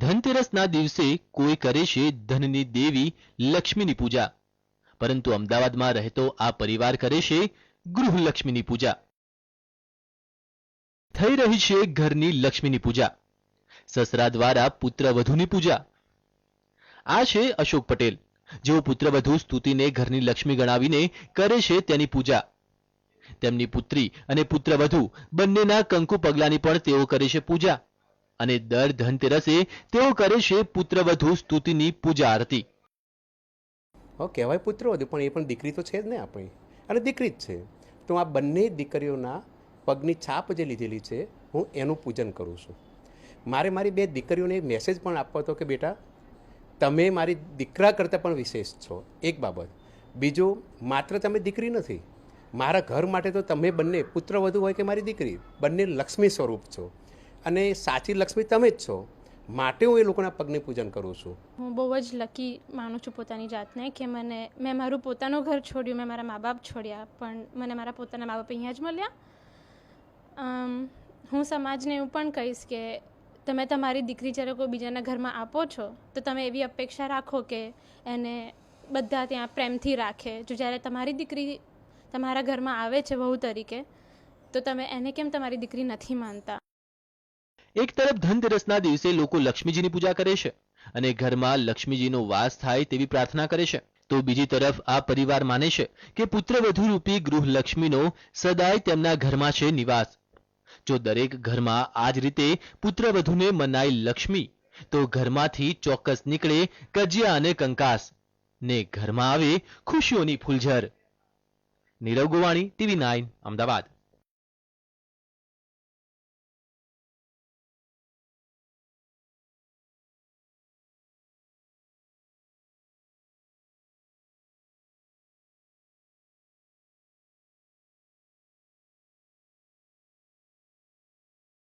ધનતેરસના દિવસે કોઈ કરે છે ધનની દેવી લક્ષ્મીની પૂજા, પરંતુ અમદાવાદમાં રહેતો આ પરિવાર કરે છે ગૃહલક્ષ્મીની પૂજા. થઈ રહી છે ઘરની લક્ષ્મીની પૂજા, સસરા દ્વારા પુત્રવધુની પૂજા. આ છે અશોક પટેલ, જેઓ પુત્રવધુ સ્તુતિને ઘરની લક્ષ્મી ગણાવીને કરે છે તેની પૂજા. તેમની પુત્રી અને પુત્રવધુ બંનેના કંકુ પગલાની પણ તેઓ કરે છે પૂજા, અને દર ધનતેરસે તેઓ કરે છે પુત્રવધુ સ્તુતિની પૂજા આરતી. કહેવાય પુત્રવધુ, પણ એ પણ દીકરી તો છે જ ને આપણી, અને દીકરી જ છે. તો આ બંને દીકરીઓના પગની છાપ જે લીધેલી છે, હું એનું પૂજન કરું છું. મારી બે દીકરીઓને મેસેજ પણ આપવો હતો કે બેટા, તમે મારી દીકરા કરતાં પણ વિશેષ છો. એક બાબત. બીજું, માત્ર તમે દીકરી નથી, મારા ઘર માટે તો તમે બંને, પુત્રવધુ હોય કે મારી દીકરી, બંને લક્ષ્મી સ્વરૂપ છો, અને સાચી લક્ષ્મી તમે જ છો. માટે હું એ લોકોના પગને પૂજન કરું છું. હું બહુ જ લકી માનું છું પોતાની જાતને કે મેં મારું પોતાનું ઘર છોડ્યું, મેં મારા મા બાપ છોડ્યા, પણ મને મારા પોતાના મા બાપ અહીંયા જ મળ્યા. હું સમાજને એવું પણ કહીશ કે તમે તમારી દીકરી જ્યારે કોઈ બીજાના ઘરમાં આપો છો તો તમે એવી અપેક્ષા રાખો કે એને બધા ત્યાં પ્રેમથી રાખે. જો જ્યારે તમારી દીકરી તમારા ઘરમાં આવે છે વહુ તરીકે, તો તમે એને કેમ તમારી દીકરી નથી માનતા? એક તરફ ધનતેરસના દિવસે લોકો લક્ષ્મીજીની પૂજા કરે છે અને ઘરમાં લક્ષ્મીજીનો વાસ થાય તેવી પ્રાર્થના કરે છે, તો બીજી તરફ આ પરિવાર માને છે કે પુત્રવધુ રૂપી ગૃહલક્ષ્મીનો સદાય તેમના ઘરમાં છે નિવાસ. જો દરેક ઘરમાં આ જ રીતે પુત્રવધુને મનાય લક્ષ્મી, તો ઘરમાંથી ચોક્કસ નીકળે કજિયા અને કંકાસ, ને ઘરમાં આવે ખુશીઓની ફૂલઝર. નીરવ ગોવાણી, TV9, અમદાવાદ.